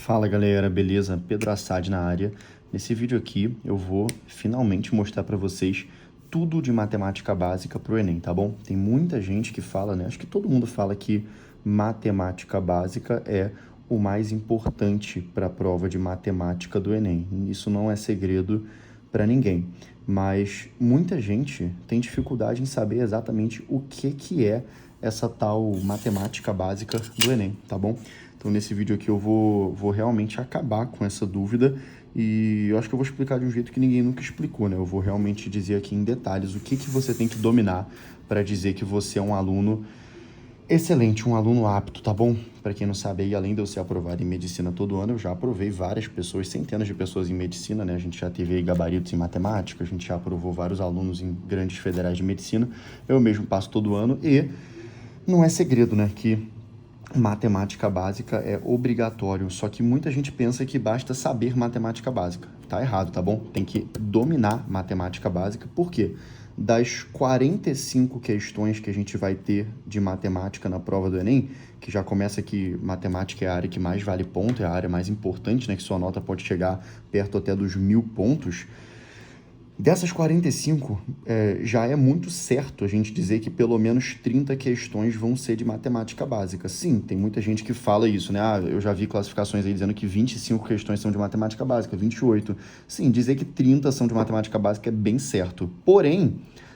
Fala galera, beleza? Pedro Assad na área. Nesse vídeo aqui eu vou finalmente mostrar para vocês tudo de matemática básica para o Enem, tá bom? Tem muita gente que fala, né? Acho que todo mundo fala que matemática básica é o mais importante para a prova de matemática do Enem. Isso não é segredo para ninguém, mas muita gente tem dificuldade em saber exatamente o que é essa tal matemática básica do Enem, tá bom? Então, nesse vídeo aqui eu vou realmente acabar com essa dúvida e eu acho que eu vou explicar de um jeito que ninguém nunca explicou, né? Eu vou realmente dizer aqui em detalhes o que você tem que dominar para dizer que você é um aluno excelente, um aluno apto, tá bom? Para quem não sabe, aí, além de eu ser aprovado em medicina todo ano, eu já aprovei várias pessoas, centenas de pessoas em medicina, né? A gente já teve aí gabaritos em matemática, a gente já aprovou vários alunos em grandes federais de medicina. Eu mesmo passo todo ano e não é segredo, né? Que matemática básica é obrigatório, só que muita gente pensa que basta saber matemática básica. Tá errado, tá bom? Tem que dominar matemática básica, por quê? Das 45 questões que a gente vai ter de matemática na prova do Enem, que já começa que matemática é a área que mais vale ponto, é a área mais importante, né? Que sua nota pode chegar perto até dos 1000 pontos. Dessas 45, já é muito certo a gente dizer que pelo menos 30 questões vão ser de matemática básica. Sim, tem muita gente que fala isso, né? Ah, eu já vi classificações aí dizendo que 25 questões são de matemática básica, 28. Sim, dizer que 30 são de matemática básica é bem certo. Porém,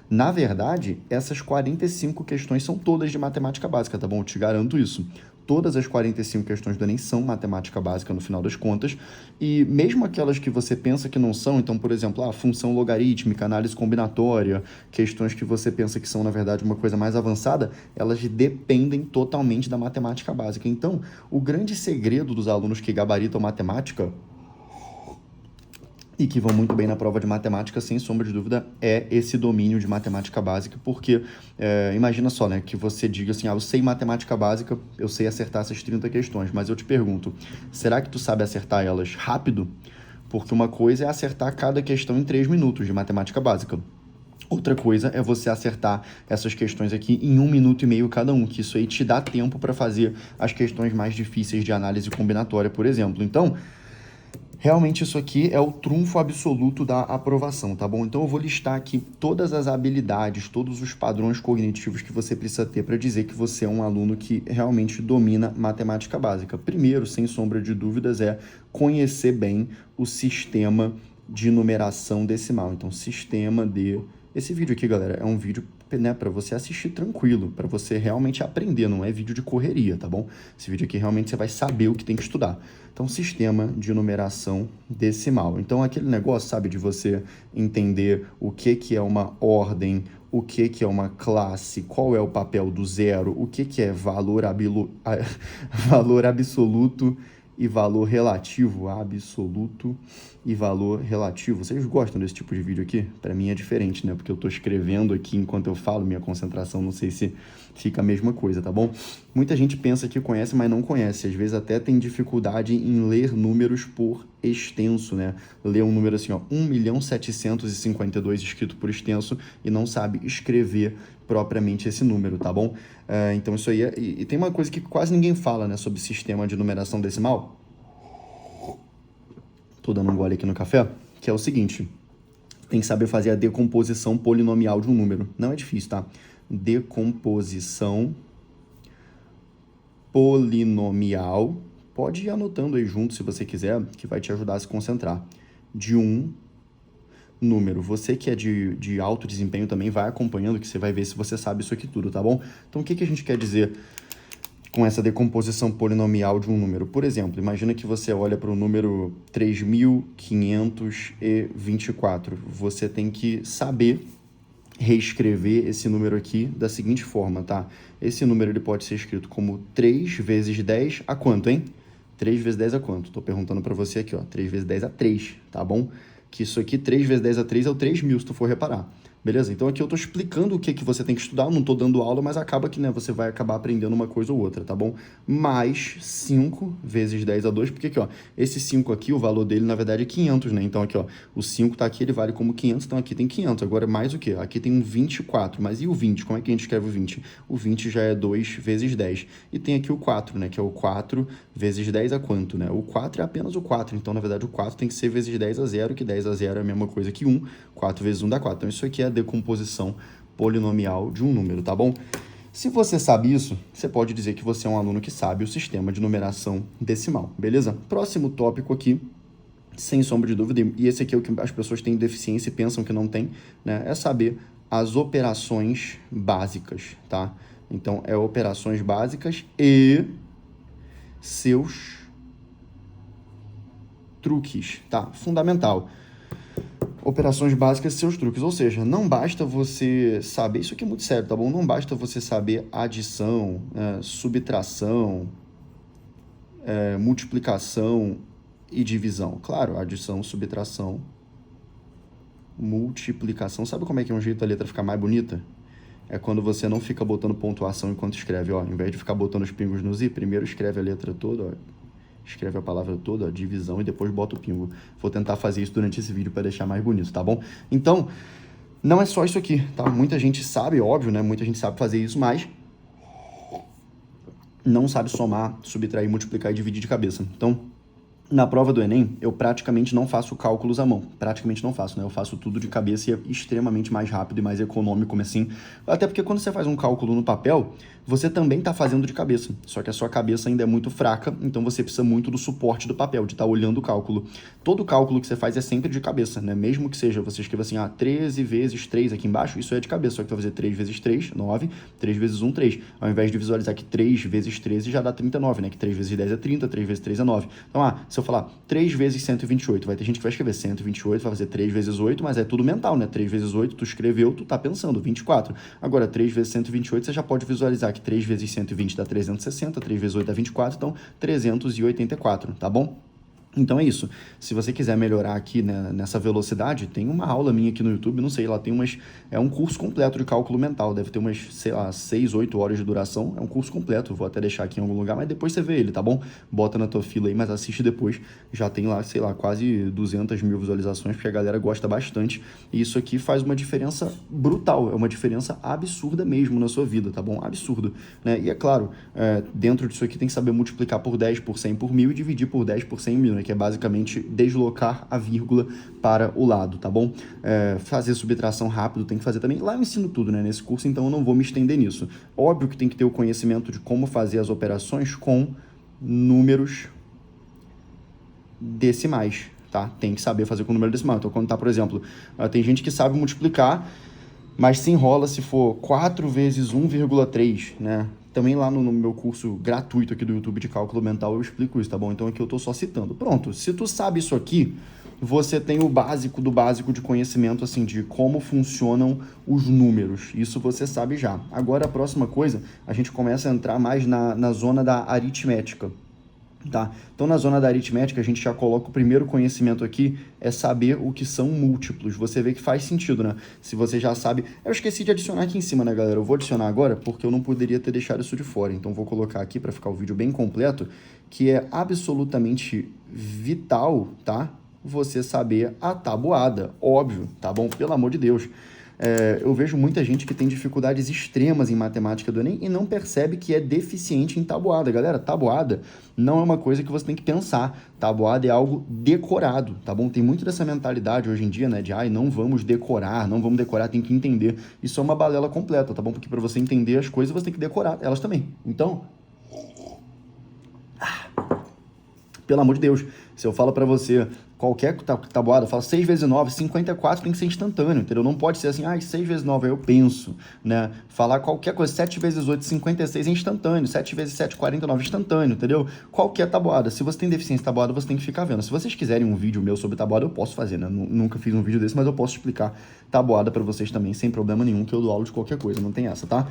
na verdade, essas 45 questões são todas de matemática básica, tá bom? Eu te garanto isso. Todas as 45 questões do Enem são matemática básica no final das contas, e mesmo aquelas que você pensa que não são, então, por exemplo, a função logarítmica, análise combinatória, questões que você pensa que são, na verdade, uma coisa mais avançada, elas dependem totalmente da matemática básica. Então, o grande segredo dos alunos que gabaritam matemática e que vão muito bem na prova de matemática, sem sombra de dúvida, é esse domínio de matemática básica, porque imagina só, né, que você diga assim, eu sei matemática básica, eu sei acertar essas 30 questões, mas eu te pergunto, será que tu sabe acertar elas rápido? Porque uma coisa é acertar cada questão em 3 minutos de matemática básica. Outra coisa é você acertar essas questões aqui em 1 minuto e meio cada um, que isso aí te dá tempo para fazer as questões mais difíceis de análise combinatória, por exemplo. Então, realmente isso aqui é o trunfo absoluto da aprovação, tá bom? Então eu vou listar aqui todas as habilidades, todos os padrões cognitivos que você precisa ter para dizer que você é um aluno que realmente domina matemática básica. Primeiro, sem sombra de dúvidas, é conhecer bem o sistema de numeração decimal. Então, sistema de... Esse vídeo aqui, galera, é um vídeo, né, para você assistir tranquilo, para você realmente aprender, não é vídeo de correria, tá bom? Esse vídeo aqui realmente você vai saber o que tem que estudar. Então, sistema de numeração decimal. Então, aquele negócio, sabe, de você entender o que é uma ordem, o que é uma classe, qual é o papel do zero, o que é valor absoluto e valor relativo, absoluto e valor relativo. Vocês gostam desse tipo de vídeo aqui? Para mim é diferente, né? Porque eu tô escrevendo aqui enquanto eu falo, minha concentração, não sei se fica a mesma coisa, tá bom? Muita gente pensa que conhece, mas não conhece. Às vezes até tem dificuldade em ler números por extenso, né? Ler um número assim, ó, 1.752 escrito por extenso e não sabe escrever propriamente esse número, tá bom? Então isso aí e tem uma coisa que quase ninguém fala, né, sobre sistema de numeração decimal. Tô dando um gole aqui no café, que é o seguinte, tem que saber fazer a decomposição polinomial de um número. Não é difícil, tá? Decomposição polinomial, pode ir anotando aí junto se você quiser, que vai te ajudar a se concentrar, de um número. Você que é de alto desempenho também vai acompanhando, que você vai ver se você sabe isso aqui tudo, tá bom? Então, o que a gente quer dizer com essa decomposição polinomial de um número? Por exemplo, imagina que você olha para o número 3.524. Você tem que saber reescrever esse número aqui da seguinte forma, tá? Esse número ele pode ser escrito como 3 vezes 10 a quanto, hein? 3 vezes 10 a quanto? Tô perguntando para você aqui, ó. 3 vezes 10 a 3, tá bom? Que isso aqui, 3 vezes 10 a 3 é o 3.000, se tu for reparar. beleza? Então aqui eu tô explicando o que você tem que estudar, eu não tô dando aula, mas acaba que, né, você vai acabar aprendendo uma coisa ou outra, tá bom? Mais 5 vezes 10 a 2, porque aqui, ó, esse 5 aqui, o valor dele, na verdade, é 500, né? Então aqui, ó, o 5 tá aqui, ele vale como 500, então aqui tem 500. Agora mais o quê? Aqui tem um 24, mas e o 20? Como é que a gente escreve o 20? O 20 já é 2 vezes 10. E tem aqui o 4, né, que é o 4 vezes 10 a quanto, né? O 4 é apenas o 4, então, na verdade, o 4 tem que ser vezes 10 a 0, que 10 a 0 é a mesma coisa que 1. 4 vezes 1 dá 4. Então, isso aqui é a decomposição polinomial de um número, tá bom? Se você sabe isso, você pode dizer que você é um aluno que sabe o sistema de numeração decimal, beleza? Próximo tópico aqui, sem sombra de dúvida, e esse aqui é o que as pessoas têm deficiência e pensam que não tem, né? É saber as operações básicas, tá? Então, é operações básicas e seus truques, tá? Fundamental. Operações básicas e seus truques, ou seja, não basta você saber, isso aqui é muito sério, tá bom? Não basta você saber adição, subtração, multiplicação e divisão. Claro, adição, subtração, multiplicação. Sabe como é que é um jeito da letra ficar mais bonita? É quando você não fica botando pontuação enquanto escreve, ó. Em vez de ficar botando os pingos nos i, primeiro escreve a letra toda, ó. Escreve a palavra toda, ó, divisão, e depois bota o pingo. Vou tentar fazer isso durante esse vídeo para deixar mais bonito, tá bom? Então, não é só isso aqui, tá? Muita gente sabe, óbvio, né? Muita gente sabe fazer isso, mas não sabe somar, subtrair, multiplicar e dividir de cabeça. Então, na prova do Enem, eu praticamente não faço cálculos à mão. Praticamente não faço, né? Eu faço tudo de cabeça e é extremamente mais rápido e mais econômico, assim. Até porque quando você faz um cálculo no papel, você também está fazendo de cabeça. Só que a sua cabeça ainda é muito fraca, então você precisa muito do suporte do papel, de estar olhando o cálculo. Todo cálculo que você faz é sempre de cabeça, né? Mesmo que seja, você escreva assim, 13 vezes 3 aqui embaixo, isso é de cabeça. Só que você vai fazer 3 vezes 3, 9, 3 vezes 1, 3. Ao invés de visualizar que 3 vezes 13 já dá 39, né? Que 3 vezes 10 é 30, 3 vezes 3 é 9. Então, se eu falar 3 vezes 128, vai ter gente que vai escrever 128, vai fazer 3 vezes 8, mas é tudo mental, né? 3 vezes 8, tu escreveu, tu tá pensando, 24. Agora, 3 vezes 128, você já pode visualizar que 3 vezes 120 dá 360, 3 vezes 8 dá 24, então 384, tá bom? Então é isso. Se você quiser melhorar aqui, né, nessa velocidade, tem uma aula minha aqui no YouTube, não sei, lá tem umas... É um curso completo de cálculo mental, deve ter umas, sei lá, 6, 8 horas de duração. É um curso completo, vou até deixar aqui em algum lugar, mas depois você vê ele, tá bom? Bota na tua fila aí, mas assiste depois. Já tem lá, sei lá, quase 200 mil visualizações, porque a galera gosta bastante. E isso aqui faz uma diferença brutal, é uma diferença absurda mesmo na sua vida, tá bom? Absurdo, né? E é claro, dentro disso aqui tem que saber multiplicar por 10, por 100, por 1000 e dividir por 10, por 100 mil, né? Que é basicamente deslocar a vírgula para o lado, tá bom? Fazer subtração rápido tem que fazer também. Lá eu ensino tudo, né, nesse curso, então eu não vou me estender nisso. Óbvio que tem que ter o conhecimento de como fazer as operações com números decimais, tá? Tem que saber fazer com número decimal. Então, quando tá, por exemplo, tem gente que sabe multiplicar, mas se enrola se for 4 vezes 1,3, né? Também lá no meu curso gratuito aqui do YouTube de cálculo mental eu explico isso, tá bom? Então aqui eu tô só citando. Pronto, se tu sabe isso aqui, você tem o básico do básico de conhecimento, assim, de como funcionam os números. Isso você sabe já. Agora a próxima coisa, a gente começa a entrar mais na zona da aritmética. Tá? Então, na zona da aritmética, a gente já coloca o primeiro conhecimento aqui, é saber o que são múltiplos. Você vê que faz sentido, né? Se você já sabe... Eu esqueci de adicionar aqui em cima, né, galera? Eu vou adicionar agora porque eu não poderia ter deixado isso de fora. Então, vou colocar aqui para ficar o vídeo bem completo, que é absolutamente vital, tá? Você saber a tabuada. Óbvio, tá bom? Pelo amor de Deus. Eu vejo muita gente que tem dificuldades extremas em matemática do Enem e não percebe que é deficiente em tabuada. Galera, tabuada não é uma coisa que você tem que pensar. Tabuada é algo decorado, tá bom? Tem muito dessa mentalidade hoje em dia, né? De, não vamos decorar, tem que entender. Isso é uma balela completa, tá bom? Porque para você entender as coisas, você tem que decorar elas também. Então, pelo amor de Deus, se eu falo para você qualquer tabuada, eu falo 6 vezes 9, 54 tem que ser instantâneo, entendeu? Não pode ser assim, 6 vezes 9, aí eu penso, né? Falar qualquer coisa, 7 vezes 8, 56 é instantâneo, 7 vezes 7, 49 instantâneo, entendeu? Qualquer tabuada. Se você tem deficiência em tabuada, você tem que ficar vendo. Se vocês quiserem um vídeo meu sobre tabuada, eu posso fazer, né? Nunca fiz um vídeo desse, mas eu posso explicar tabuada para vocês também, sem problema nenhum, que eu dou aula de qualquer coisa, não tem essa, tá?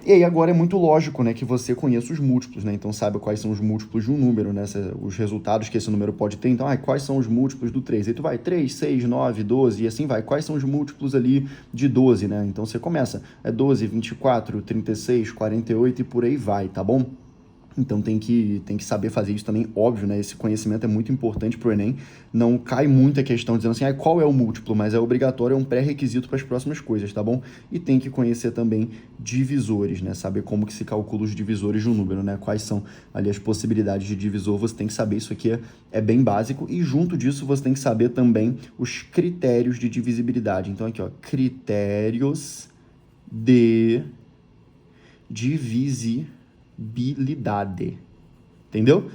E aí agora é muito lógico, né, que você conheça os múltiplos, né? Então sabe quais são os múltiplos de um número, né? Os resultados que esse número pode ter. Então, quais são os múltiplos do 3? Aí tu vai 3, 6, 9, 12 e assim vai. Quais são os múltiplos ali de 12, né? Então você começa, 12, 24, 36, 48 e por aí vai, tá bom? Então tem que saber fazer isso também, óbvio, né? Esse conhecimento é muito importante para o Enem. Não cai muita questão dizendo assim, qual é o múltiplo? Mas é obrigatório, é um pré-requisito para as próximas coisas, tá bom? E tem que conhecer também divisores, né? Saber como que se calcula os divisores de um número, né? Quais são ali as possibilidades de divisor, você tem que saber, isso aqui é bem básico. E junto disso você tem que saber também os critérios de divisibilidade. Então aqui, critérios de divisibilidade. Entendeu?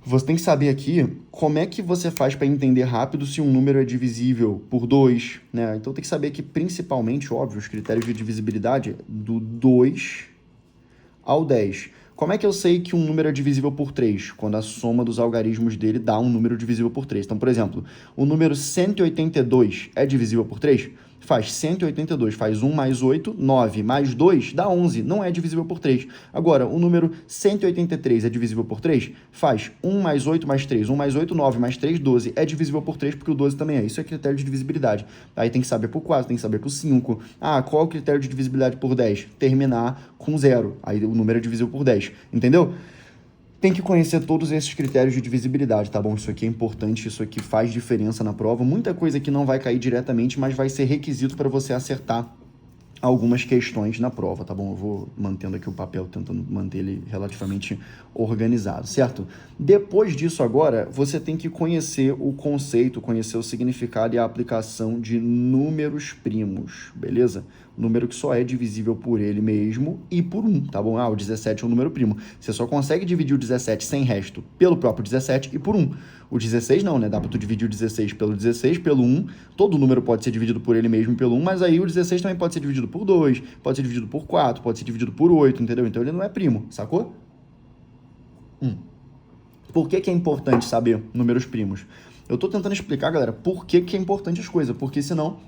Você tem que saber aqui como é que você faz para entender rápido se um número é divisível por 2, né? Então tem que saber que principalmente, óbvio, os critérios de divisibilidade do 2 ao 10. Como é que eu sei que um número é divisível por 3? Quando a soma dos algarismos dele dá um número divisível por 3. Então, por exemplo, o número 182 é divisível por 3? Faz 182, faz 1 mais 8, 9, mais 2, dá 11, não é divisível por 3. Agora, o número 183 é divisível por 3? Faz 1 mais 8 mais 3, 1 mais 8, 9, mais 3, 12. É divisível por 3 porque o 12 também é. Isso é critério de divisibilidade. Aí tem que saber por 4, tem que saber por 5. Qual é o critério de divisibilidade por 10? Terminar com 0. Aí o número é divisível por 10. Entendeu? Tem que conhecer todos esses critérios de divisibilidade, tá bom? Isso aqui é importante, isso aqui faz diferença na prova. Muita coisa que não vai cair diretamente, mas vai ser requisito para você acertar algumas questões na prova, tá bom? Eu vou mantendo aqui o papel, tentando manter ele relativamente organizado, certo? Depois disso agora, você tem que conhecer o conceito, conhecer o significado e a aplicação de números primos, beleza? Número que só é divisível por ele mesmo e por 1, tá bom? O 17 é um número primo. Você só consegue dividir o 17 sem resto pelo próprio 17 e por 1. O 16 não, né? Dá pra tu dividir o 16, pelo 1. Todo número pode ser dividido por ele mesmo pelo 1, mas aí o 16 também pode ser dividido por 2, pode ser dividido por 4, pode ser dividido por 8, entendeu? Então ele não é primo, sacou? Por que é importante saber números primos? Eu tô tentando explicar, galera, por que é importante as coisas, porque senão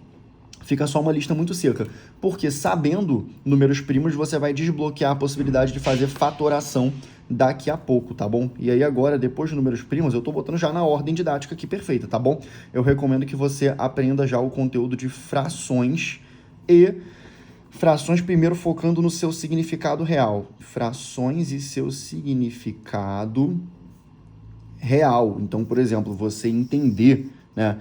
fica só uma lista muito seca. Porque sabendo números primos, você vai desbloquear a possibilidade de fazer fatoração daqui a pouco, tá bom? E aí agora, depois de números primos, eu tô botando já na ordem didática aqui perfeita, tá bom? Eu recomendo que você aprenda já o conteúdo de frações primeiro focando no seu significado real. Frações e seu significado real. Então, por exemplo, você entender, né?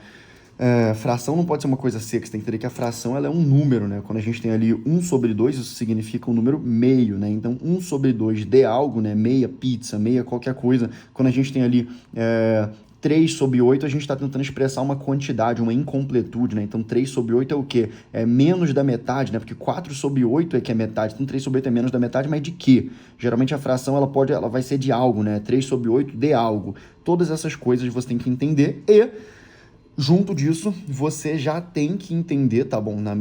Fração não pode ser uma coisa seca, você tem que entender que a fração ela é um número, né? Quando a gente tem ali 1 sobre 2, isso significa um número meio, né? Então, 1 sobre 2 de algo, né? Meia pizza, meia qualquer coisa. Quando a gente tem ali 3 sobre 8, a gente está tentando expressar uma quantidade, uma incompletude, né? Então, 3 sobre 8 é o quê? É menos da metade, né? Porque 4 sobre 8 é que é metade. Então, 3 sobre 8 é menos da metade, mas de quê? Geralmente, a fração ela vai ser de algo, né? 3 sobre 8 de algo. Todas essas coisas você tem que entender e junto disso, você já tem que entender, tá bom? No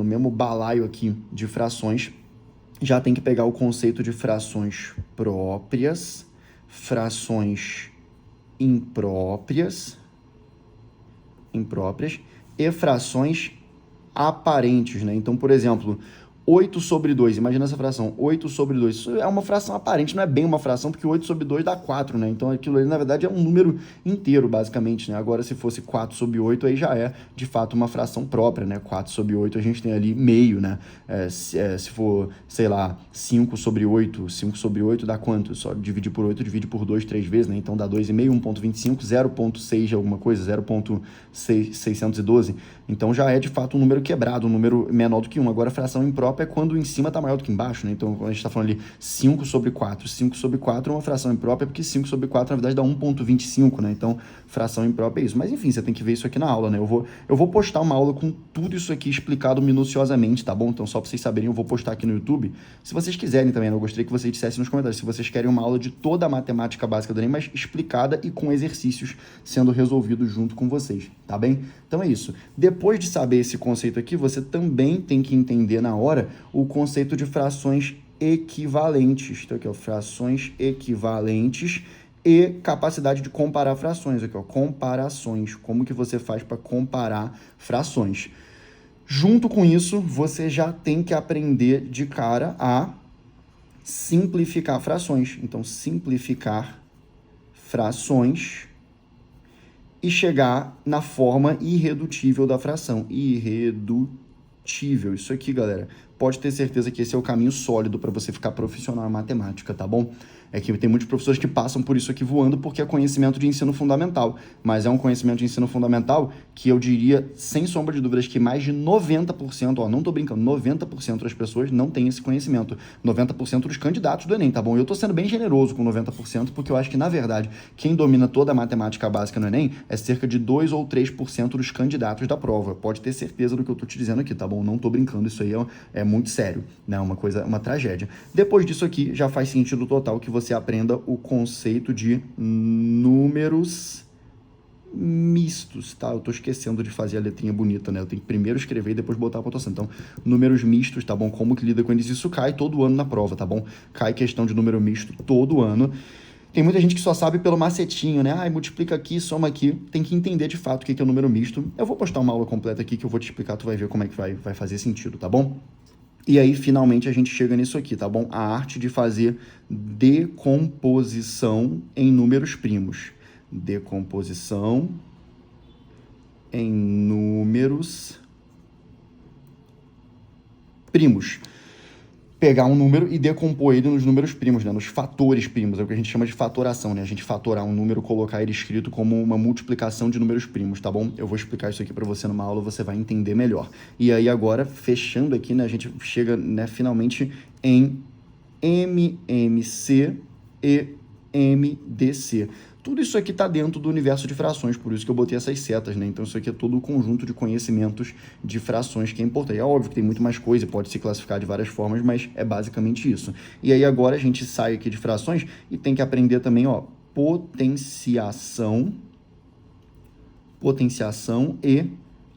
mesmo balaio aqui de frações, já tem que pegar o conceito de frações próprias, frações impróprias e frações aparentes, né? Então, por exemplo, 8 sobre 2, imagina essa fração, 8 sobre 2, isso é uma fração aparente, não é bem uma fração, porque 8 sobre 2 dá 4, né? Então aquilo ali, na verdade, é um número inteiro, basicamente, né? Agora, se fosse 4 sobre 8, aí já é, de fato, uma fração própria, né? 4 sobre 8, a gente tem ali meio, né? Se for, sei lá, 5 sobre 8 dá quanto? Só dividir por 8, divide por 2, 3 vezes, né? Então dá 2,5, 1,25, 0,6 de alguma coisa, 0,612. Então já é, de fato, um número quebrado, um número menor do que 1. Agora, a fração imprópria é quando em cima está maior do que embaixo, né? Então, quando a gente está falando ali 5 sobre 4, 5 sobre 4 é uma fração imprópria, porque 5 sobre 4, na verdade, dá 1,25, né? Então, fração imprópria é isso. Mas, enfim, você tem que ver isso aqui na aula, né? Eu vou postar uma aula com tudo isso aqui explicado minuciosamente, tá bom? Então, só para vocês saberem, eu vou postar aqui no YouTube. Se vocês quiserem também, né? Eu gostaria que vocês dissessem nos comentários se vocês querem uma aula de toda a matemática básica do Enem, mas explicada e com exercícios sendo resolvidos junto com vocês, tá bem? Então, é isso. Depois de saber esse conceito aqui, você também tem que entender na hora o conceito de frações equivalentes. Então, aqui, ó, frações equivalentes e capacidade de comparar frações. Aqui, ó, comparações. Como que você faz para comparar frações? Junto com isso, você já tem que aprender de cara a simplificar frações. Então, simplificar frações e chegar na forma irredutível da fração. Irredutível. Isso aqui, galera, pode ter certeza que esse é o caminho sólido para você ficar profissional em matemática, tá bom? É que tem muitos professores que passam por isso aqui voando porque é conhecimento de ensino fundamental, mas é um conhecimento de ensino fundamental que eu diria, sem sombra de dúvidas, que mais de 90%, ó, não tô brincando, 90% das pessoas não têm esse conhecimento. 90% dos candidatos do Enem, tá bom? Eu tô sendo bem generoso com 90%, porque eu acho que, na verdade, quem domina toda a matemática básica no Enem é cerca de 2 ou 3% dos candidatos da prova. Pode ter certeza do que eu tô te dizendo aqui, tá bom? Não tô brincando, isso aí é muito sério, né? Uma tragédia. Depois disso aqui, já faz sentido total que você aprenda o conceito de números mistos, tá? Eu tô esquecendo de fazer a letrinha bonita, né? Eu tenho que primeiro escrever e depois botar a pontuação. Então, números mistos, tá bom? Como que lida com eles? Isso cai todo ano na prova, tá bom? Cai questão de número misto todo ano. Tem muita gente que só sabe pelo macetinho, né? Ah, multiplica aqui, soma aqui. Tem que entender de fato o que é o número misto. Eu vou postar uma aula completa aqui que eu vou te explicar, tu vai ver como é que vai fazer sentido, tá bom? E aí, finalmente, a gente chega nisso aqui, tá bom? A arte de fazer decomposição em números primos. Decomposição em números primos. Pegar um número e decompor ele nos números primos, né? Nos fatores primos, é o que a gente chama de fatoração, né? A gente fatorar um número, colocar ele escrito como uma multiplicação de números primos, tá bom? Eu vou explicar isso aqui para você numa aula, você vai entender melhor. E aí agora, fechando aqui, né? A gente chega, né, finalmente em MMC e MDC. Tudo isso aqui está dentro do universo de frações, por isso que eu botei essas setas, né? Então isso aqui é todo o conjunto de conhecimentos de frações que é importante. É óbvio que tem muito mais coisa, pode se classificar de várias formas, mas é basicamente isso. E aí agora a gente sai aqui de frações e tem que aprender também, ó, potenciação e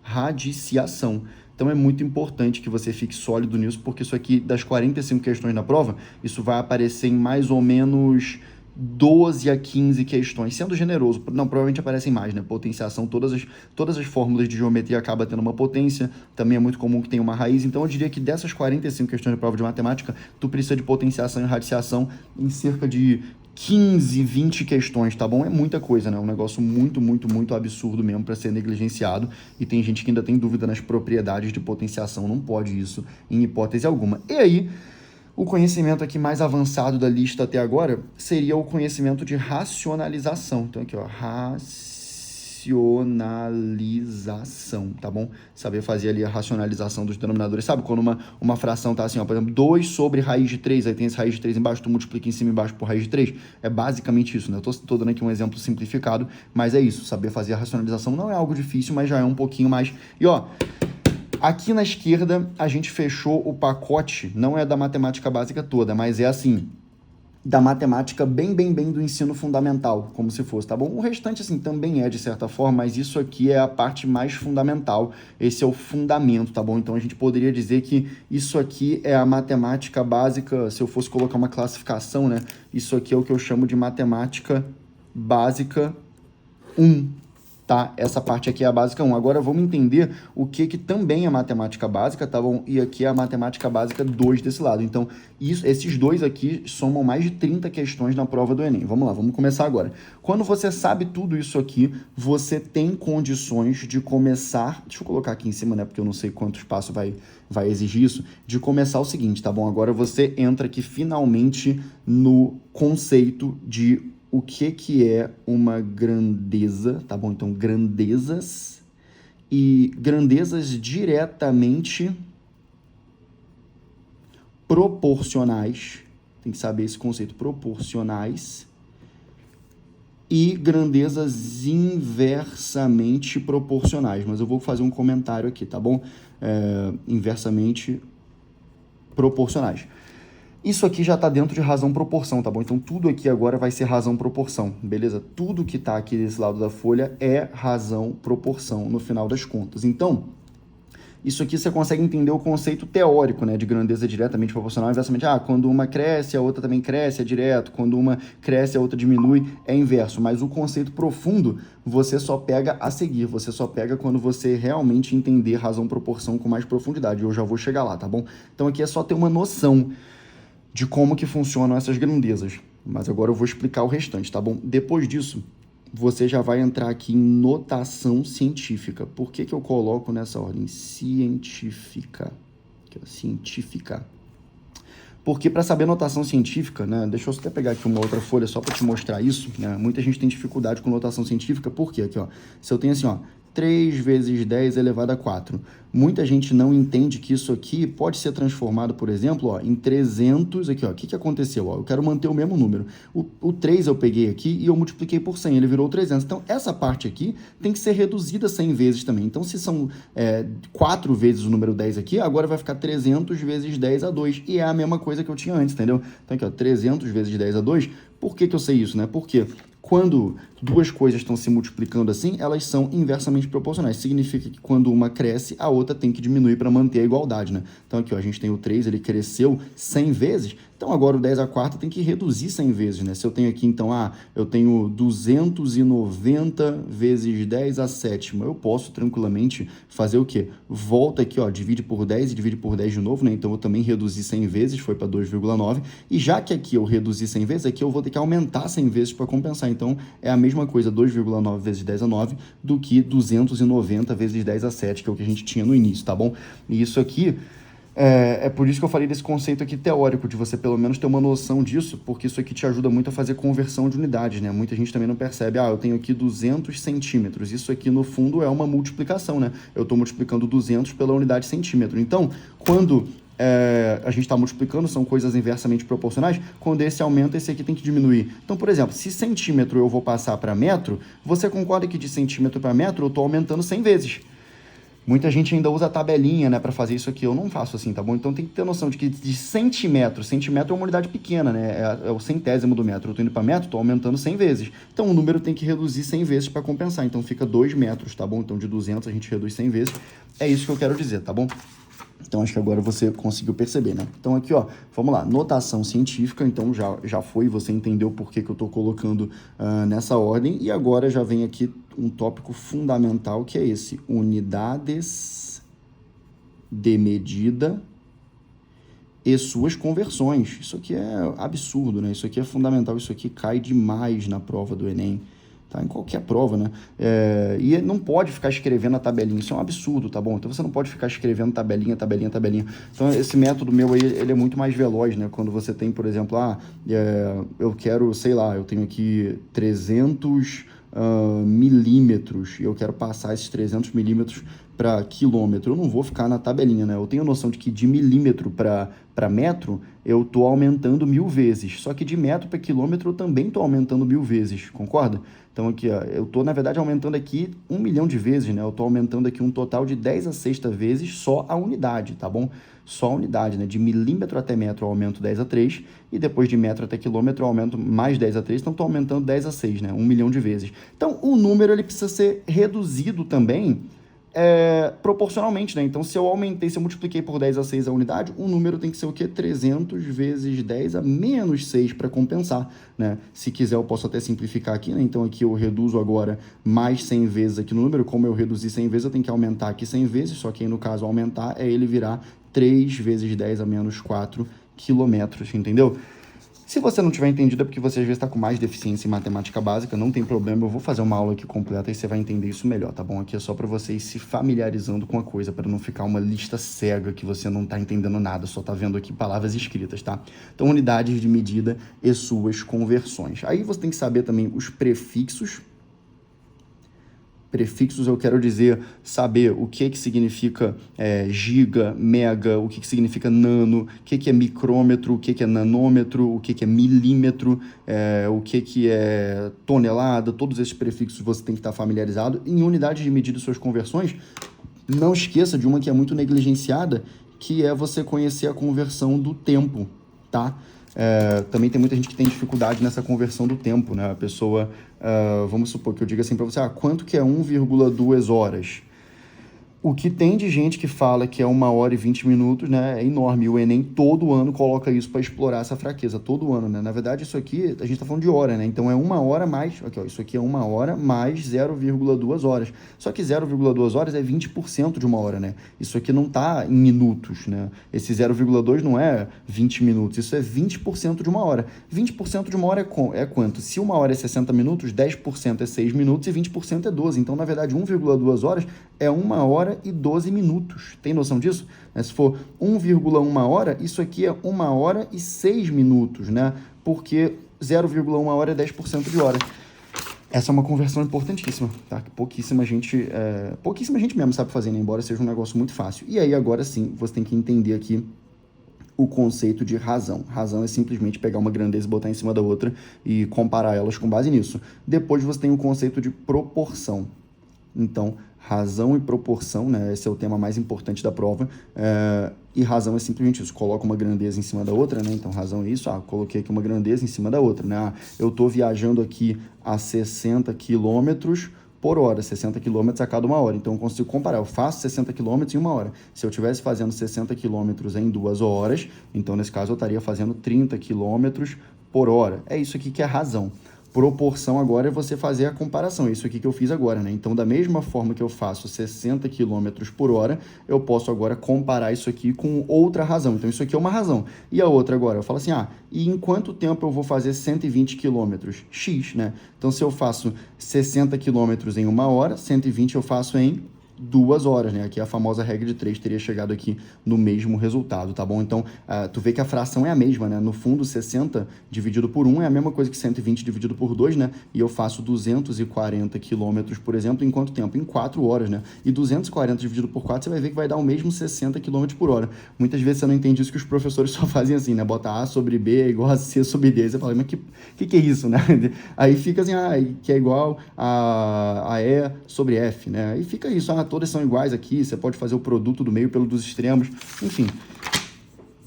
radiciação. Então é muito importante que você fique sólido nisso, porque isso aqui, das 45 questões na prova, isso vai aparecer em mais ou menos 12 a 15 questões, sendo generoso. Não, provavelmente aparecem mais, né? Potenciação, todas as fórmulas de geometria acabam tendo uma potência, também é muito comum que tenha uma raiz, então eu diria que dessas 45 questões de prova de matemática, tu precisa de potenciação e radiciação em cerca de 15, 20 questões, tá bom? É muita coisa, né? É um negócio muito, muito, muito absurdo mesmo para ser negligenciado, e tem gente que ainda tem dúvida nas propriedades de potenciação, não pode isso em hipótese alguma. E aí, o conhecimento aqui mais avançado da lista até agora seria o conhecimento de racionalização. Então aqui, ó, racionalização, tá bom? Saber fazer ali a racionalização dos denominadores. Sabe quando uma fração tá assim, ó, por exemplo, 2 sobre raiz de 3, aí tem esse raiz de 3 embaixo, tu multiplica em cima e embaixo por raiz de 3? É basicamente isso, né? Eu tô dando aqui um exemplo simplificado, mas é isso. Saber fazer a racionalização não é algo difícil, mas já é um pouquinho mais. E ó, aqui na esquerda, a gente fechou o pacote, não é da matemática básica toda, mas é assim, da matemática bem do ensino fundamental, como se fosse, tá bom? O restante, assim, também é de certa forma, mas isso aqui é a parte mais fundamental, esse é o fundamento, tá bom? Então, a gente poderia dizer que isso aqui é a matemática básica, se eu fosse colocar uma classificação, né? Isso aqui é o que eu chamo de matemática básica 1. Tá? Essa parte aqui é a básica 1. Agora vamos entender o que também é matemática básica, tá bom? E aqui é a matemática básica 2 desse lado. Então, esses dois aqui somam mais de 30 questões na prova do Enem. Vamos lá, vamos começar agora. Quando você sabe tudo isso aqui, você tem condições de começar... Deixa eu colocar aqui em cima, né? Porque eu não sei quanto espaço vai exigir isso. De começar o seguinte, tá bom? Agora você entra aqui finalmente no conceito de o que é uma grandeza, tá bom? Então, grandezas e grandezas diretamente proporcionais, tem que saber esse conceito, proporcionais, e grandezas inversamente proporcionais, mas eu vou fazer um comentário aqui, tá bom? Inversamente proporcionais. Isso aqui já está dentro de razão-proporção, tá bom? Então, tudo aqui agora vai ser razão-proporção, beleza? Tudo que está aqui desse lado da folha é razão-proporção, no final das contas. Então, isso aqui você consegue entender o conceito teórico, né? De grandeza diretamente proporcional, inversamente. Quando uma cresce, a outra também cresce, é direto. Quando uma cresce, a outra diminui, é inverso. Mas o conceito profundo, você só pega a seguir. Você só pega quando você realmente entender razão-proporção com mais profundidade. Eu já vou chegar lá, tá bom? Então, aqui é só ter uma noção. de como que funcionam essas grandezas. Mas agora eu vou explicar o restante, tá bom? Depois disso, você já vai entrar aqui em notação científica. Por que que eu coloco nessa ordem? Científica. Aqui, ó, científica. Porque para saber notação científica, né? Deixa eu até pegar aqui uma outra folha só para te mostrar isso, né? Muita gente tem dificuldade com notação científica, por quê? Aqui, ó, se eu tenho assim, ó, 3 vezes 10 elevado a 4. Muita gente não entende que isso aqui pode ser transformado, por exemplo, ó, em 300. Aqui, ó, o que que aconteceu? Ó, eu quero manter o mesmo número. O 3 eu peguei aqui e eu multipliquei por 100, ele virou 300. Então, essa parte aqui tem que ser reduzida 100 vezes também. Então, se são 4 vezes o número 10 aqui, agora vai ficar 300 vezes 10 a 2. E é a mesma coisa que eu tinha antes, entendeu? Então, aqui, ó, 300 vezes 10 a 2. Por que que eu sei isso, né? Porque quando duas coisas estão se multiplicando assim, elas são inversamente proporcionais. Significa que quando uma cresce, a outra tem que diminuir para manter a igualdade, né? Então aqui, ó, a gente tem o 3, ele cresceu 100 vezes, então agora o 10 a quarta tem que reduzir 100 vezes, né? Se eu tenho aqui, então, eu tenho 290 vezes 10 a sétima, eu posso tranquilamente fazer o quê? Volta aqui, ó, divide por 10 e divide por 10 de novo, né? Então eu também reduzi 100 vezes, foi para 2,9, e já que aqui eu reduzi 100 vezes, aqui eu vou ter que aumentar 100 vezes para compensar. Então é a mesma coisa 2,9 vezes 10 a 9 do que 290 vezes 10 a 7, que é o que a gente tinha no início, tá bom? E isso aqui é por isso que eu falei desse conceito aqui teórico, de você pelo menos ter uma noção disso, porque isso aqui te ajuda muito a fazer conversão de unidades, né? Muita gente também não percebe, eu tenho aqui 200 centímetros, isso aqui no fundo é uma multiplicação, né? Eu estou multiplicando 200 pela unidade centímetro. Então, quando a gente está multiplicando, são coisas inversamente proporcionais, quando esse aumenta, esse aqui tem que diminuir. Então, por exemplo, se centímetro eu vou passar para metro, você concorda que de centímetro para metro eu estou aumentando 100 vezes. Muita gente ainda usa a tabelinha, né, para fazer isso aqui. Eu não faço assim, tá bom? Então tem que ter noção de que de centímetro é uma unidade pequena, né? É o centésimo do metro. Eu tô indo para metro, tô aumentando 100 vezes. Então o número tem que reduzir 100 vezes para compensar. Então fica 2 metros, tá bom? Então de 200 a gente reduz 100 vezes. É isso que eu quero dizer, tá bom? Então, acho que agora você conseguiu perceber, né? Então, aqui, ó, vamos lá, notação científica. Então, já foi, você entendeu por que que eu estou colocando nessa ordem. E agora já vem aqui um tópico fundamental, que é esse: unidades de medida e suas conversões. Isso aqui é absurdo, né? Isso aqui é fundamental, isso aqui cai demais na prova do Enem. Tá, em qualquer prova, né? E não pode ficar escrevendo a tabelinha, isso é um absurdo, tá bom? Então você não pode ficar escrevendo tabelinha. Então esse método meu aí, ele é muito mais veloz, né? Quando você tem, por exemplo, eu quero, sei lá, eu tenho aqui 300 milímetros e eu quero passar esses 300 milímetros para quilômetro. Eu não vou ficar na tabelinha, né? Eu tenho noção de que de milímetro para metro eu estou aumentando 1000 vezes. Só que de metro para quilômetro eu também estou aumentando 1000 vezes, concorda? Então aqui, ó, eu estou, na verdade, aumentando aqui 1 milhão de vezes, né? Eu estou aumentando aqui um total de 10 a sexta vezes só a unidade, tá bom? Só a unidade, né? De milímetro até metro eu aumento 10 a 3 e depois de metro até quilômetro eu aumento mais 10 a 3, então estou aumentando 10 a 6, né? 1 milhão de vezes. Então o número ele precisa ser reduzido também proporcionalmente, né? Então, se eu multipliquei por 10 a 6 a unidade, o número tem que ser o quê? 300 vezes 10 a menos 6 para compensar, né? Se quiser, eu posso até simplificar aqui, né? Então, aqui eu reduzo agora mais 100 vezes aqui no número. Como eu reduzi 100 vezes, eu tenho que aumentar aqui 100 vezes, só que aí, no caso, aumentar é ele virar 3 vezes 10 a menos 4 quilômetros, entendeu? Se você não tiver entendido, é porque você às vezes está com mais deficiência em matemática básica, não tem problema, eu vou fazer uma aula aqui completa e você vai entender isso melhor, tá bom? Aqui é só para vocês se familiarizando com a coisa, para não ficar uma lista cega que você não está entendendo nada, só está vendo aqui palavras escritas, tá? Então, unidades de medida e suas conversões. Aí você tem que saber também os prefixos. Prefixos eu quero dizer, saber o que significa giga, mega, o que significa nano, o que é micrômetro, o que é nanômetro, o que é milímetro, o que é tonelada. Todos esses prefixos você tem que estar familiarizado. Em unidades de medida e suas conversões, não esqueça de uma que é muito negligenciada, que é você conhecer a conversão do tempo, tá? Também tem muita gente que tem dificuldade nessa conversão do tempo, né? A pessoa, vamos supor que eu diga assim para você, quanto que é 1,2 horas? O que tem de gente que fala que é 1 hora e 20 minutos, né, é enorme. E o Enem todo ano coloca isso para explorar essa fraqueza, todo ano, né? Na verdade, isso aqui, a gente está falando de hora, né? Então é 1 hora mais, aqui, ó, isso aqui é 1 hora mais 0,2 horas. Só que 0,2 horas é 20% de 1 hora, né? Isso aqui não está em minutos, né? Esse 0,2 não é 20 minutos, isso é 20% de 1 hora. 20% de 1 hora é quanto? Se 1 hora é 60 minutos, 10% é 6 minutos e 20% é 12. Então, na verdade, 1,2 horas é 1 hora e 12 minutos. Tem noção disso? Se for 1,1 hora, isso aqui é 1 hora e 6 minutos, né? Porque 0,1 hora é 10% de hora. Essa é uma conversão importantíssima, tá? Que pouquíssima gente mesmo sabe fazer, né? Embora seja um negócio muito fácil. E aí, agora sim, você tem que entender aqui o conceito de razão. Razão é simplesmente pegar uma grandeza e botar em cima da outra e comparar elas com base nisso. Depois você tem o conceito de proporção. Então, razão e proporção, né? Esse é o tema mais importante da prova. E razão é simplesmente isso. Coloca uma grandeza em cima da outra, né? Então, razão é isso. Coloquei aqui uma grandeza em cima da outra, né? Eu estou viajando aqui a 60 quilômetros por hora, 60 quilômetros a cada 1 hora. Então, eu consigo comparar. Eu faço 60 quilômetros em 1 hora. Se eu estivesse fazendo 60 quilômetros em 2 horas, então, nesse caso, eu estaria fazendo 30 quilômetros por hora. É isso aqui que é razão. Proporção agora é você fazer a comparação, é isso aqui que eu fiz agora, né? Então, da mesma forma que eu faço 60 quilômetros por hora, eu posso agora comparar isso aqui com outra razão. Então, isso aqui é uma razão. E a outra agora, eu falo assim, e em quanto tempo eu vou fazer 120 quilômetros? X, né? Então, se eu faço 60 quilômetros em 1 hora, 120 eu faço em 2 horas, né? Aqui a famosa regra de 3 teria chegado aqui no mesmo resultado, tá bom? Então, tu vê que a fração é a mesma, né? No fundo, 60 dividido por 1 é a mesma coisa que 120 dividido por 2, né? E eu faço 240 quilômetros, por exemplo, em quanto tempo? Em 4 horas, né? E 240 dividido por 4, você vai ver que vai dar o mesmo 60 quilômetros por hora. Muitas vezes você não entende isso, que os professores só fazem assim, né? Bota A sobre B é igual a C sobre D. Você fala, mas que é isso, né? Aí fica assim, que é igual a E sobre F, né? Aí fica isso, todas são iguais aqui, você pode fazer o produto do meio pelo dos extremos, enfim.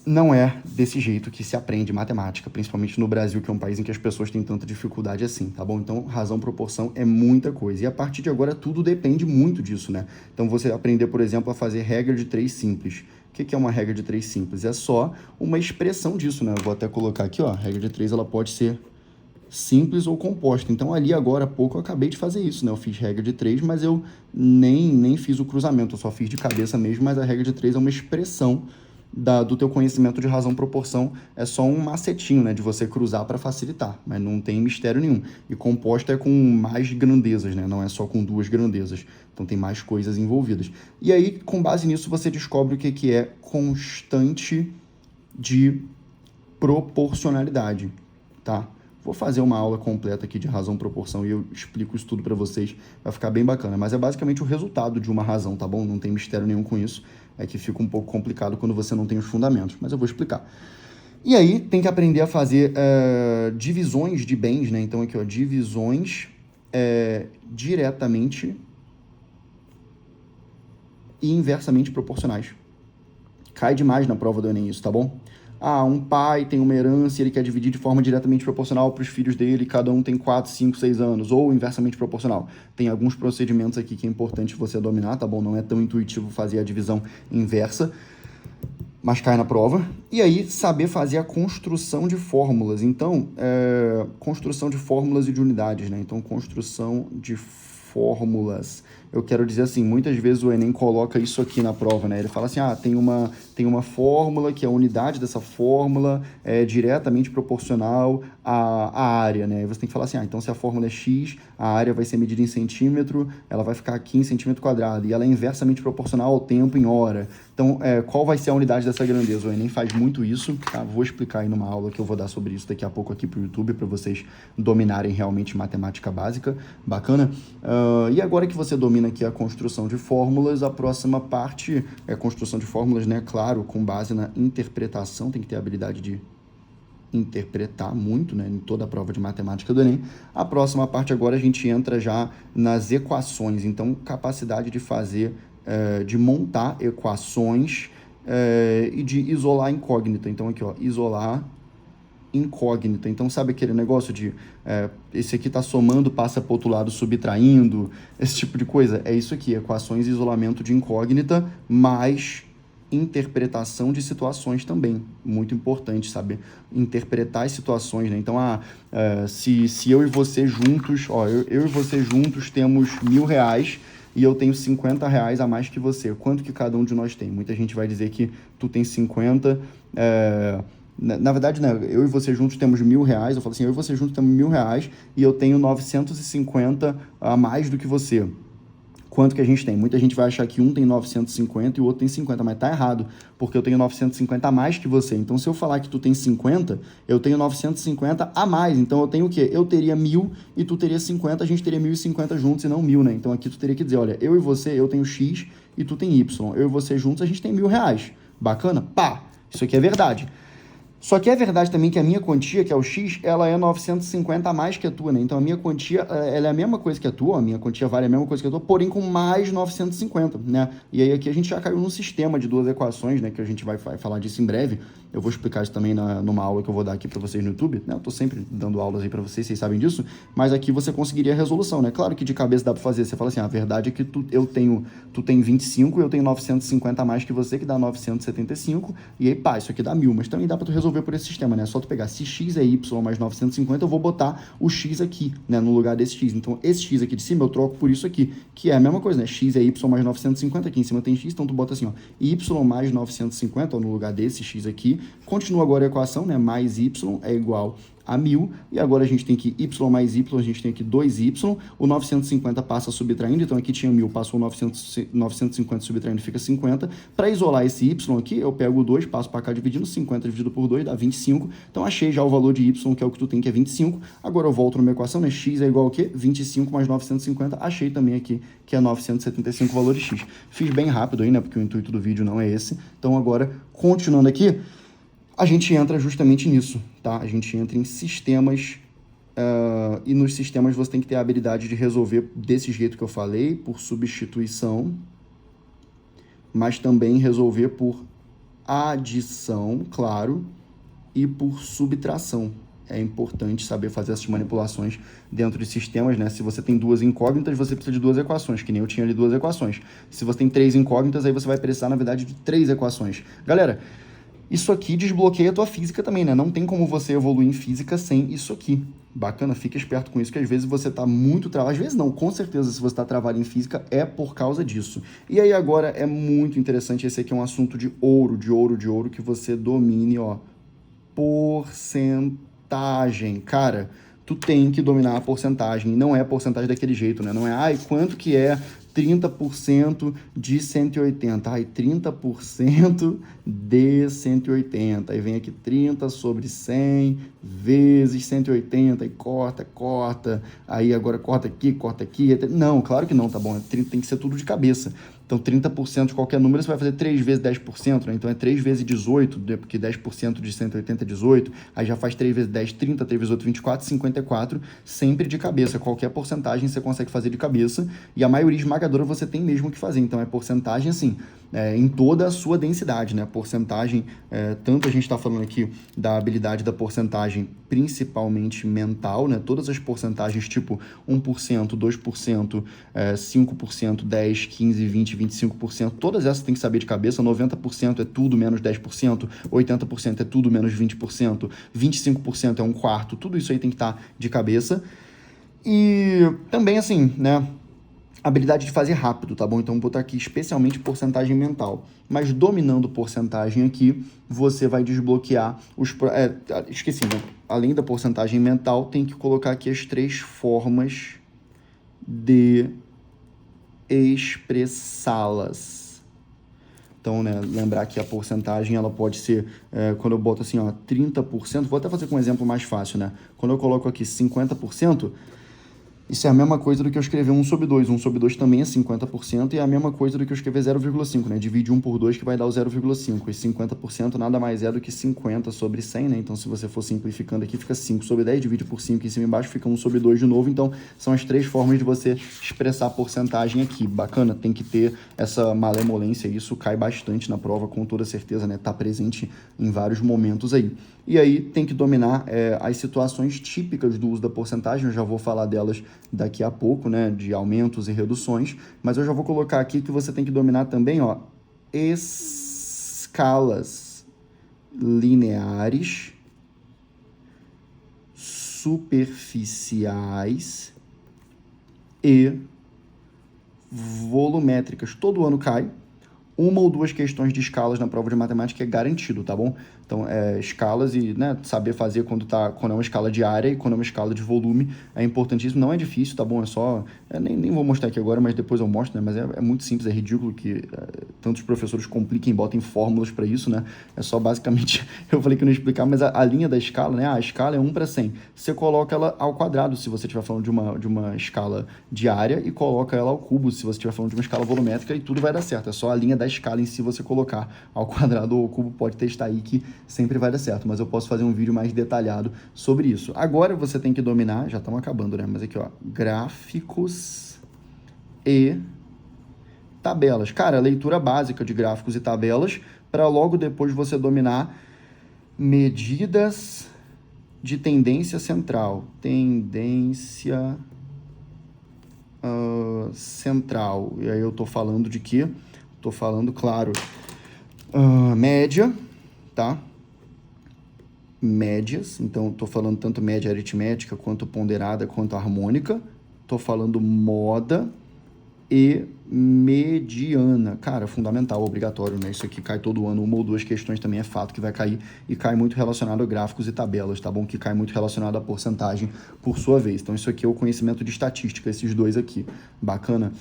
Não é desse jeito que se aprende matemática, principalmente no Brasil, que é um país em que as pessoas têm tanta dificuldade assim, tá bom? Então, razão, proporção é muita coisa. E a partir de agora, tudo depende muito disso, né? Então, você aprender, por exemplo, a fazer regra de 3 simples. O que é uma regra de 3 simples? É só uma expressão disso, né? Eu vou até colocar aqui, ó, a regra de 3, ela pode ser simples ou composta. Então, ali agora há pouco eu acabei de fazer isso, né? Eu fiz regra de 3, mas eu nem fiz o cruzamento, eu só fiz de cabeça mesmo, mas a regra de 3 é uma expressão do teu conhecimento de razão proporção, é só um macetinho, né, de você cruzar para facilitar, mas não tem mistério nenhum. E composta é com mais grandezas, né, não é só com 2 grandezas, então tem mais coisas envolvidas. E aí, com base nisso, você descobre o que é constante de proporcionalidade, tá? Vou fazer uma aula completa aqui de razão proporção e eu explico isso tudo para vocês, vai ficar bem bacana. Mas é basicamente o resultado de uma razão, tá bom? Não tem mistério nenhum com isso. É que fica um pouco complicado quando você não tem os fundamentos, mas eu vou explicar. E aí, tem que aprender a fazer divisões de bens, né? Então, aqui, ó, divisões diretamente e inversamente proporcionais. Cai demais na prova do Enem isso, tá bom? Um pai tem uma herança e ele quer dividir de forma diretamente proporcional para os filhos dele, cada um tem 4, 5, 6 anos, ou inversamente proporcional. Tem alguns procedimentos aqui que é importante você dominar, tá bom? Não é tão intuitivo fazer a divisão inversa, mas cai na prova. E aí, saber fazer a construção de fórmulas. Então, construção de fórmulas e de unidades, né? Então, construção de fórmulas. Eu quero dizer assim, muitas vezes o Enem coloca isso aqui na prova, né? Ele fala assim, tem uma fórmula que a unidade dessa fórmula é diretamente proporcional à área, né? E você tem que falar assim, então se a fórmula é X, a área vai ser medida em centímetro, ela vai ficar aqui em centímetro quadrado, e ela é inversamente proporcional ao tempo em hora. Então, qual vai ser a unidade dessa grandeza? O Enem faz muito isso, tá? Vou explicar aí numa aula que eu vou dar sobre isso daqui a pouco aqui pro YouTube, para vocês dominarem realmente matemática básica. Bacana? E agora que você domina aqui a construção de fórmulas, a próxima parte é a construção de fórmulas, né? Claro, com base na interpretação, tem que ter a habilidade de interpretar muito, né, em toda a prova de matemática do Enem. A próxima parte agora a gente entra já nas equações, então capacidade de fazer, de montar equações e de isolar incógnita. Então aqui, ó, isolar incógnita. Então, sabe aquele negócio de esse aqui está somando, passa para o outro lado subtraindo, esse tipo de coisa? É isso aqui, equações de isolamento de incógnita, mais interpretação de situações também. Muito importante, sabe? Interpretar as situações, né? Então, se eu e você juntos, eu e você juntos temos R$1.000 e eu tenho R$50 a mais que você. Quanto que cada um de nós tem? Muita gente vai dizer que tu tem 50, na verdade, né, eu e você juntos temos R$1.000, eu falo assim, eu e você juntos temos R$1.000 e eu tenho 950 a mais do que você. Quanto que a gente tem? Muita gente vai achar que um tem 950 e o outro tem 50, mas tá errado, porque eu tenho 950 a mais que você. Então, se eu falar que tu tem 50, eu tenho 950 a mais. Então, eu tenho o quê? Eu teria 1.000 e tu teria 50, a gente teria 1.050 juntos e não 1.000, né? Então, aqui tu teria que dizer, olha, eu e você, eu tenho X e tu tem Y. Eu e você juntos, a gente tem R$1.000. Bacana? Pá! Isso aqui é verdade. Só que é verdade também que a minha quantia, que é o X, ela é 950 a mais que a tua, né? Então, a minha quantia, ela é a mesma coisa que a tua, a minha quantia vale a mesma coisa que a tua, porém com mais 950, né? E aí aqui a gente já caiu num sistema de duas equações, né? Que a gente vai falar disso em breve. Eu vou explicar isso também numa aula que eu vou dar aqui para vocês no YouTube, né? Eu tô sempre dando aulas aí para vocês sabem disso, mas aqui você conseguiria a resolução, né? Claro que de cabeça dá para fazer. Você fala assim, a verdade é que tu tem 25 e eu tenho 950 a mais que você, que dá 975, e aí, pá, isso aqui dá 1.000, mas também dá para tu resolver por esse sistema, né? É só tu pegar, se x é y mais 950, eu vou botar o x aqui, né? No lugar desse x. Então, esse x aqui de cima eu troco por isso aqui, que é a mesma coisa, né? X é y mais 950, aqui em cima tem x, então tu bota assim, ó, y mais 950, ó, no lugar desse x aqui. Continua agora a equação, né? Mais y é igual a 1.000, e agora a gente tem que y mais y, a gente tem aqui 2y, o 950 passa subtraindo, então aqui tinha 1.000, passou 950 subtraindo, fica 50. Para isolar esse y aqui, eu pego o 2, passo para cá dividindo, 50 dividido por 2 dá 25, então achei já o valor de y, que é o que tu tem, que é 25, agora eu volto numa equação, né, x é igual ao quê? 25 mais 950, achei também aqui que é 975 o valor de x. Fiz bem rápido aí, né, porque o intuito do vídeo não é esse, então agora, continuando aqui, a gente entra justamente nisso, tá? A gente entra em sistemas e nos sistemas você tem que ter a habilidade de resolver desse jeito que eu falei, por substituição, mas também resolver por adição, claro, e por subtração. É importante saber fazer essas manipulações dentro de sistemas, né? Se você tem duas incógnitas, você precisa de duas equações, que nem eu tinha ali duas equações. Se você tem três incógnitas, aí você vai precisar, na verdade, de três equações. Galera, isso aqui desbloqueia a tua física também, né? Não tem como você evoluir em física sem isso aqui. Bacana, fica esperto com isso, que às vezes você tá muito travado. Às vezes não, com certeza, se você tá travado em física, é por causa disso. E aí agora é muito interessante, esse aqui é um assunto de ouro, que você domine, ó. Porcentagem. Cara, tu tem que dominar a porcentagem. E não é porcentagem daquele jeito, né? Não é, ai, quanto que é 30% de 180. Ai, 30% de 180. Aí vem aqui 30 sobre 100 vezes 180. E corta. Aí agora corta aqui. Não, claro que não, tá bom? Tem que ser tudo de cabeça. Então, 30% de qualquer número, você vai fazer 3 vezes 10%, né? Então, é 3 vezes 18, porque 10% de 180 é 18. Aí já faz 3 vezes 10, 30, 3 vezes 8, 24, 54, sempre de cabeça. Qualquer porcentagem você consegue fazer de cabeça. E a maioria esmagadora você tem mesmo que fazer. Então, é porcentagem, assim, em toda a sua densidade, né? Porcentagem, tanto a gente está falando aqui da habilidade da porcentagem principalmente mental, né? Todas as porcentagens, tipo 1%, 2%, 5%, 10%, 15%, 20%, 25%, todas essas tem que saber de cabeça. 90% é tudo menos 10%, 80% é tudo menos 20%, 25% é um quarto, tudo isso aí tem que estar de cabeça. E também, assim, né? Habilidade de fazer rápido, tá bom? Então, vou botar aqui especialmente porcentagem mental. Mas dominando porcentagem aqui, você vai desbloquear os... esqueci, né? Além da porcentagem mental, tem que colocar aqui as 3 formas de expressá-las. Então, né, lembrar que a porcentagem, ela pode ser, quando eu boto assim, ó, 30%, vou até fazer com um exemplo mais fácil, né? Quando eu coloco aqui 50%, Isso é a mesma coisa do que eu escrever 1 sobre 2. 1 sobre 2 também é 50% e é a mesma coisa do que eu escrever 0,5, né? Divide 1 por 2 que vai dar o 0,5. E 50% nada mais é do que 50 sobre 100, né? Então, se você for simplificando aqui, fica 5 sobre 10, divide por 5 em cima e embaixo, fica 1 sobre 2 de novo. Então, são as 3 formas de você expressar a porcentagem aqui. Bacana, tem que ter essa malemolência. Isso cai bastante na prova, com toda certeza, né? Tá presente em vários momentos aí. E aí, tem que dominar as situações típicas do uso da porcentagem. Eu já vou falar delas daqui a pouco, né, de aumentos e reduções, mas eu já vou colocar aqui que você tem que dominar também, ó, escalas lineares, superficiais e volumétricas. Todo ano cai. Uma ou duas questões de escalas na prova de matemática é garantido, tá bom? Então, escalas e, né, saber fazer quando é uma escala de área e quando é uma escala de volume é importantíssimo. Não é difícil, tá bom? É só... nem vou mostrar aqui agora, mas depois eu mostro, né? Mas é muito simples, é ridículo que tantos professores compliquem, botem fórmulas para isso, né? É só basicamente... Eu falei que eu não ia explicar, mas a linha da escala, né? A escala é 1 para 100. Você coloca ela ao quadrado, se você estiver falando de uma escala de área, e coloca ela ao cubo, se você estiver falando de uma escala volumétrica, e tudo vai dar certo. É só a linha da escala em si você colocar ao quadrado ou ao cubo, pode testar aí que sempre vai dar certo, mas eu posso fazer um vídeo mais detalhado sobre isso. Agora você tem que dominar, já estamos acabando, né? Mas aqui, ó, gráficos e tabelas. Cara, leitura básica de gráficos e tabelas, para logo depois você dominar medidas de tendência central. Tendência central. E aí eu tô falando de quê? Tô falando, claro, média, tá? Médias, então estou falando tanto média aritmética, quanto ponderada, quanto harmônica. Estou falando moda e mediana. Cara, fundamental, obrigatório, né? Isso aqui cai todo ano, uma ou duas questões também é fato que vai cair, e cai muito relacionado a gráficos e tabelas, tá bom? Que cai muito relacionado à porcentagem, por sua vez. Então, isso aqui é o conhecimento de estatística, esses dois aqui. Bacana?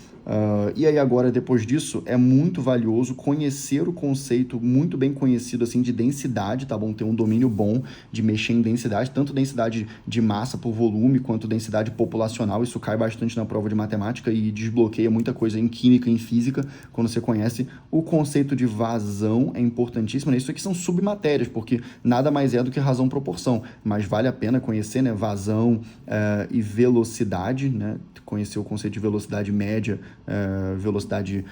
E aí, agora, depois disso, é muito valioso conhecer o conceito muito bem conhecido, assim, de densidade, tá bom? Ter um domínio bom de mexer em densidade, tanto densidade de massa por volume, quanto densidade populacional. Isso cai bastante na prova de matemática e desbloqueia muita coisa em química, em física, quando você conhece. O conceito de vazão é importantíssimo, né? Isso aqui são submatérias, porque nada mais é do que razão-proporção, mas vale a pena conhecer, né? Vazão e velocidade, né? Conhecer o conceito de velocidade média, velocidade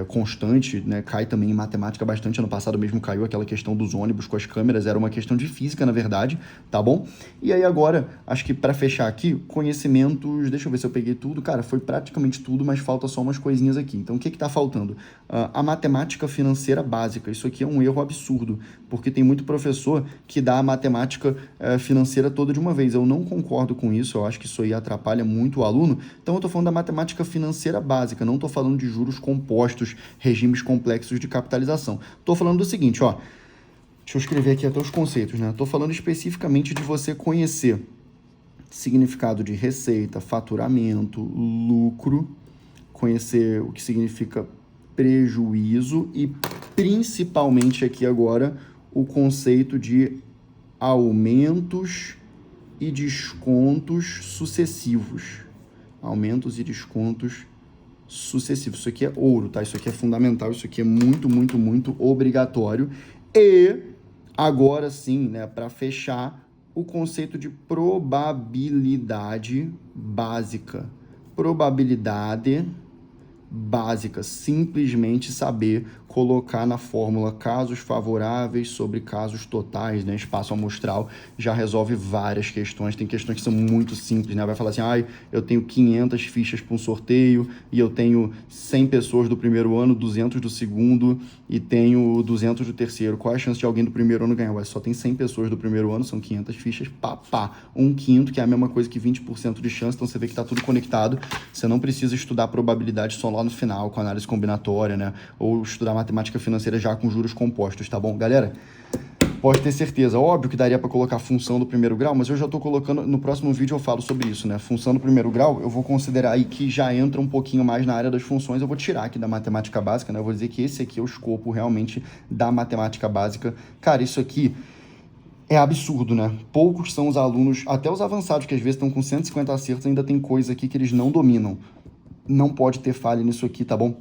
constante, né? Cai também em matemática bastante. Ano passado mesmo caiu aquela questão dos ônibus com as câmeras, era uma questão de física, na verdade, tá bom? E aí agora, acho que para fechar aqui, conhecimentos, deixa eu ver se eu peguei tudo, cara, foi praticamente tudo, mas falta só umas coisinhas aqui. Então, o que está faltando? A matemática financeira básica. Isso aqui é um erro absurdo, porque tem muito professor que dá a matemática financeira toda de uma vez. Eu não concordo com isso, eu acho que isso aí atrapalha muito o aluno. Então, eu estou falando da matemática financeira básica, não estou falando de juros compostos, regimes complexos de capitalização. Estou falando do seguinte, ó, deixa eu escrever aqui até os conceitos, né? Estou falando especificamente de você conhecer significado de receita, faturamento, lucro, conhecer o que significa prejuízo e, principalmente aqui agora, o conceito de aumentos e descontos sucessivos. Aumentos e descontos sucessivos. Isso aqui é ouro, tá? Isso aqui é fundamental, isso aqui é muito, muito, muito obrigatório. E agora sim, né, para fechar, o conceito de probabilidade básica. Probabilidade básica, simplesmente saber colocar na fórmula casos favoráveis sobre casos totais, né? Espaço amostral já resolve várias questões. Tem questões que são muito simples, né? Vai falar assim, eu tenho 500 fichas para um sorteio e eu tenho 100 pessoas do primeiro ano, 200 do segundo e tenho 200 do terceiro. Qual é a chance de alguém do primeiro ano ganhar? Só tem 100 pessoas do primeiro ano, são 500 fichas, um quinto, que é a mesma coisa que 20% de chance. Então, você vê que está tudo conectado. Você não precisa estudar probabilidade só lá no final, com análise combinatória, né? Ou estudar matemática financeira já com juros compostos, tá bom? Galera, pode ter certeza. Óbvio que daria para colocar função do primeiro grau, mas eu já estou colocando, no próximo vídeo eu falo sobre isso, né? Função do primeiro grau, eu vou considerar aí que já entra um pouquinho mais na área das funções, eu vou tirar aqui da matemática básica, né? Eu vou dizer que esse aqui é o escopo realmente da matemática básica. Cara, isso aqui É absurdo, né? Poucos são os alunos, até os avançados, que às vezes estão com 150 acertos, ainda tem coisa aqui que eles não dominam. Não pode ter falha nisso aqui, tá bom?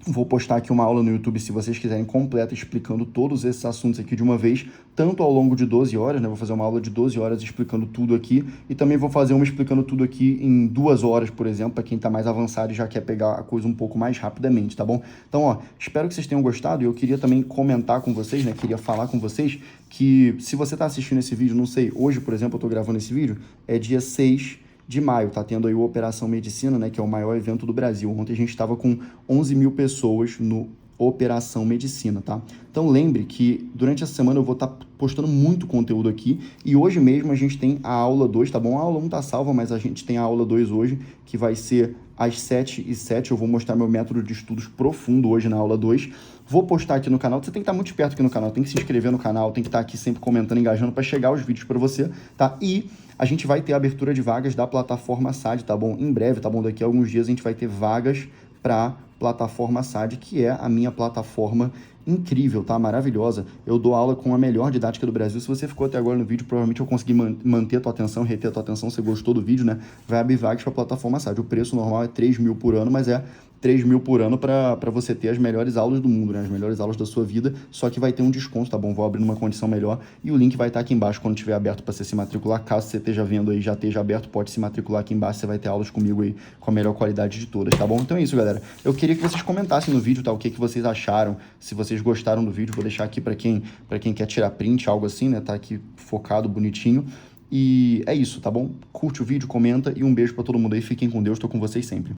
Vou postar aqui uma aula no YouTube, se vocês quiserem, completa, explicando todos esses assuntos aqui de uma vez, tanto ao longo de 12 horas, né? Vou fazer uma aula de 12 horas explicando tudo aqui, e também vou fazer uma explicando tudo aqui em 2 horas, por exemplo, para quem tá mais avançado e já quer pegar a coisa um pouco mais rapidamente, tá bom? Então, ó, espero que vocês tenham gostado, e eu queria também comentar com vocês, né? Queria falar com vocês que, se você tá assistindo esse vídeo, não sei, hoje, por exemplo, eu tô gravando esse vídeo, é dia 6 de maio, tá tendo aí o Operação Medicina, né, que é o maior evento do Brasil. Ontem a gente estava com 11 mil pessoas no Operação Medicina, tá? Então lembre que durante essa semana eu vou estar postando muito conteúdo aqui e hoje mesmo a gente tem a aula 2, tá bom? A aula 1 tá salva, mas a gente tem a aula 2 hoje, que vai ser às 7h07. Eu vou mostrar meu método de estudos profundo hoje na aula 2. Vou postar aqui no canal. Você tem que estar muito perto aqui no canal, tem que se inscrever no canal, tem que estar aqui sempre comentando, engajando para chegar os vídeos para você, tá? E a gente vai ter a abertura de vagas da plataforma SAD, tá bom? Em breve, tá bom? Daqui a alguns dias a gente vai ter vagas para plataforma SAD, que é a minha plataforma incrível, tá? Maravilhosa. Eu dou aula com a melhor didática do Brasil. Se você ficou até agora no vídeo, provavelmente eu consegui manter a tua atenção, reter a tua atenção. Você gostou do vídeo, né? Vai abrir vagas para a plataforma SAD. O preço normal é 3 mil por ano, mas é 3 mil por ano para você ter as melhores aulas do mundo, né? As melhores aulas da sua vida, só que vai ter um desconto, tá bom? Vou abrir numa condição melhor e o link vai estar aqui embaixo quando estiver aberto para você se matricular. Caso você esteja vendo aí, já esteja aberto, pode se matricular aqui embaixo, você vai ter aulas comigo aí com a melhor qualidade de todas, tá bom? Então é isso, galera. Eu queria que vocês comentassem no vídeo, tá? O que vocês acharam, se vocês gostaram do vídeo, vou deixar aqui para quem quer tirar print, algo assim, né? Tá aqui focado, bonitinho. E é isso, tá bom? Curte o vídeo, comenta e um beijo para todo mundo aí. Fiquem com Deus, tô com vocês sempre.